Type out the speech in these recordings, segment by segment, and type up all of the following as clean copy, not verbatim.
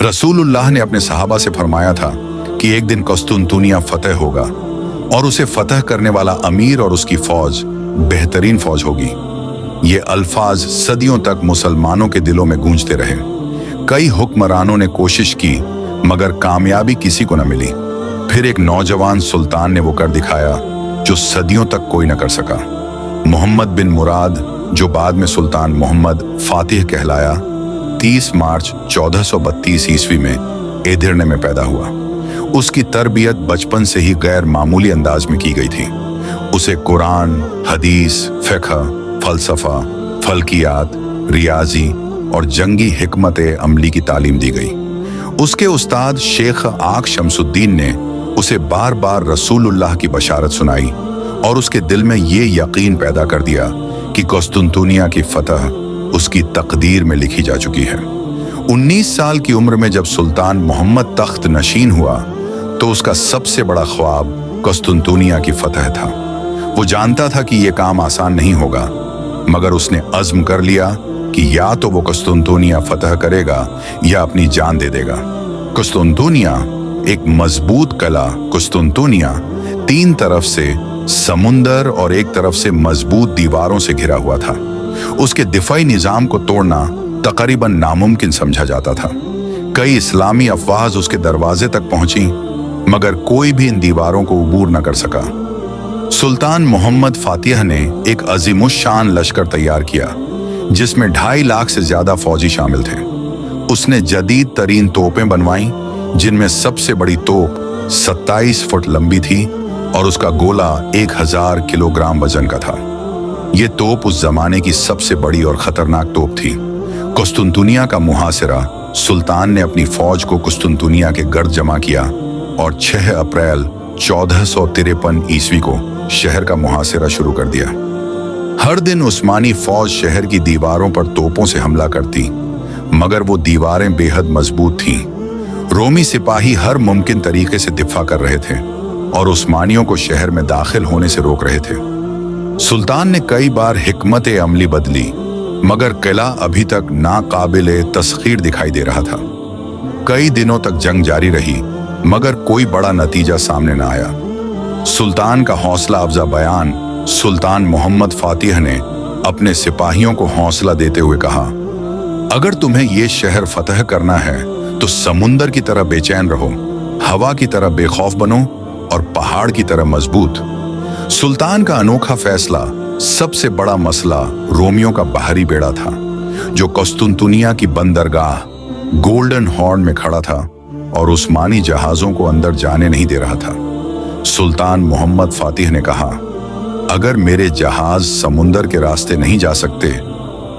रसूलुल्लाह ने अपने सहाबा से फरमाया था कि एक दिन कुस्तुनतुनिया फतेह होगा और उसे फतह करने वाला अमीर और उसकी फौज बेहतरीन फौज होगी। ये अल्फाज सदियों तक मुसलमानों के दिलों में गूंजते रहे। कई हुक्मरानों ने कोशिश की मगर कामयाबी किसी को न मिली। फिर एक नौजवान सुल्तान ने वो कर दिखाया जो सदियों तक कोई न कर सका। मोहम्मद बिन मुराद, जो बाद में सुल्तान मोहम्मद फातिह कहलाया, 30 मार्च 1432 ईस्वी में एदिरने में पैदा हुआ। उसकी तरबियत बचपन से ही गैर मामूली अंदाज में की गई थी। उसे कुरान, हदीस, फ़िक़्ह, फ़लसफ़ा, फ़ल्कियात, रियाजी और जंगी हिकमत अमली की तालीम दी गई। उसके उस्ताद शेख आक शमसुद्दीन ने उसे बार बार रसूलुल्लाह की बशारत सुनाई और उसके दिल में ये यकीन पैदा कर दिया कि कुस्तुनतुनिया की फतह उसकी तकदीर में लिखी जा चुकी है। 19 साल की उम्र में जब सुल्तान मोहम्मद तख्त नशीन हुआ तो उसका सबसे बड़ा ख्वाब कुस्तुनतुनिया की फतह था। वो जानता था कि यह काम आसान नहीं होगा, मगर उसने अज़्म कर लिया कि या तो वो कुस्तुनतुनिया फतह करेगा या अपनी जान दे देगा। कुस्तुनतुनिया एक मजबूत कला, कुस्तुनतुनिया 3 तरफ से समुंदर और एक तरफ से मजबूत दीवारों से घिरा हुआ था। उसके दिफाई निजाम को तोड़ना तकरीबन नामुमकिन समझा जाता था। कई इस्लामी अफवाज उसके दरवाजे तक पहुंची, मगर कोई भी इन दीवारों को उबूर न कर सका। सुल्तान मोहम्मद फातिह ने एक अजीमुश्शान लश्कर तैयार किया जिसमें 2.5 लाख से ज्यादा फौजी शामिल थे। उसने जदीद तरीन तोपें बनवाईं, जिनमें सबसे बड़ी तोप 27 फुट लंबी थी और उसका गोला 1000 किलोग्राम वजन का था। ये तोप उस जमाने की सबसे बड़ी और खतरनाक तोप थी। कुस्तुनतुनिया का मुहासिरा सुल्तान ने अपनी फौज को कुस्तुनतुनिया के गर्द जमा किया और 6 अप्रैल 1453 ईस्वी को शहर का मुहासिरा शुरू कर दिया। हर दिन उस्मानी फौज शहर की दीवारों पर तोपों से हमला करती, मगर वो दीवारें बेहद मजबूत थीं। रोमी सिपाही हर मुमकिन तरीके से दिफा कर रहे थे और उस्मानियों को शहर में दाखिल होने से रोक रहे थे। सुल्तान ने कई बार हिकमत अमली बदली, मगर किला अभी तक नाकाबिले तस्खीर दिखाई दे रहा था। कई दिनों तक जंग जारी रही, मगर कोई बड़ा नतीजा सामने न आया। सुल्तान का हौसला अफजा बयान सुल्तान मोहम्मद फातिह ने अपने सिपाहियों को हौसला देते हुए कहा, अगर तुम्हें ये शहर फतह करना है तो समुंदर की तरह बेचैन रहो, हवा की तरह बेखौफ बनो और पहाड़ की तरह मजबूत। सुल्तान का अनोखा फैसला सबसे बड़ा मसला रोमियों का बाहरी बेड़ा था, जो कुस्तुनतुनिया की बंदरगाह गोल्डन हॉर्न में खड़ा था और उस्मानी जहाजों को अंदर जाने नहीं दे रहा था। सुल्तान मोहम्मद फातिह ने कहा, अगर मेरे जहाज समुंदर के रास्ते नहीं जा सकते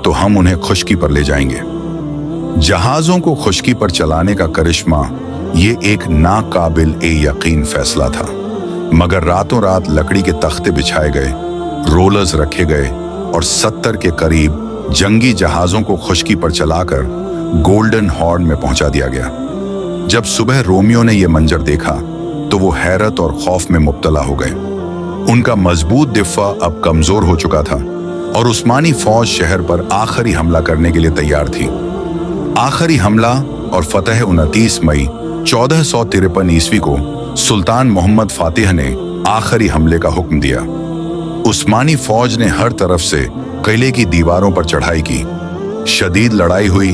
तो हम उन्हें खुश्की पर ले जाएंगे। जहाजों को खुश्की पर चलाने का करिश्मा ये एक नाकाबिल यकीन फैसला था, मगर रातों रात लकड़ी के तख्ते बिछाए गए, रोलर्स रखे गए और 70 के करीब जंगी जहाजों को खुश्की पर चलाकर गोल्डन हॉर्न में पहुंचा दिया गया। जब सुबह रोमियों ने यह मंजर देखा तो वो हैरत और खौफ में मुब्तला हो गए। उनका मजबूत दिफा अब कमजोर हो चुका था और उस्मानी फौज शहर पर आखिरी हमला करने के लिए तैयार थी। आखिरी हमला और फतह 29 मई 1453 ईस्वी को सुल्तान मोहम्मद फातिह ने आखिरी हमले का हुक्म दिया। उस्मानी फौज ने हर तरफ से किले की दीवारों पर चढ़ाई की। शदीद लड़ाई हुई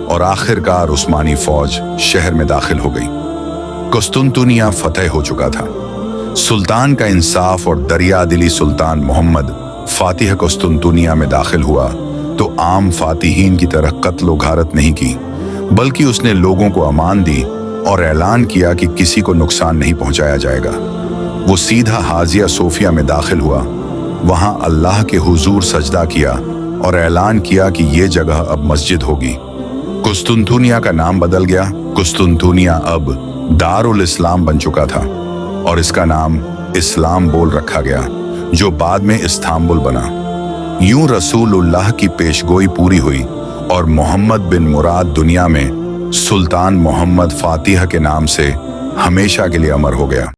और आखिरकार उस्मानी फौज शहर में दाखिल हो गई। कुस्तुनतुनिया फतह हो चुका था। सुल्तान का इंसाफ और दरिया दिली सुल्तान मोहम्मद फातिह कुस्तुनतुनिया में दाखिल हुआ तो आम फातिहीन की तरह कत्ल गारत नहीं की, बल्कि उसने लोगों को अमान दी और ऐलान किया कि किसी को नुकसान नहीं पहुंचाया जाएगा। वो सीधा हाजिया सोफिया में दाखिल हुआ, वहां अल्लाह के हुजूर सजदा किया और ऐलान किया कि ये जगह अब मस्जिद होगी। कुस्तुनतुनिया का नाम बदल गया। कुस्तुनतुनिया अब दारुल इस्लाम बन चुका था और इसका नाम इस्लाम बोल रखा गया, जो बाद में इस्तांबुल बना। यूं रसूलुल्लाह की पेशगोई पूरी हुई और मोहम्मद बिन मुराद दुनिया में सुल्तान मोहम्मद फातिह के नाम से हमेशा के लिए अमर हो गया।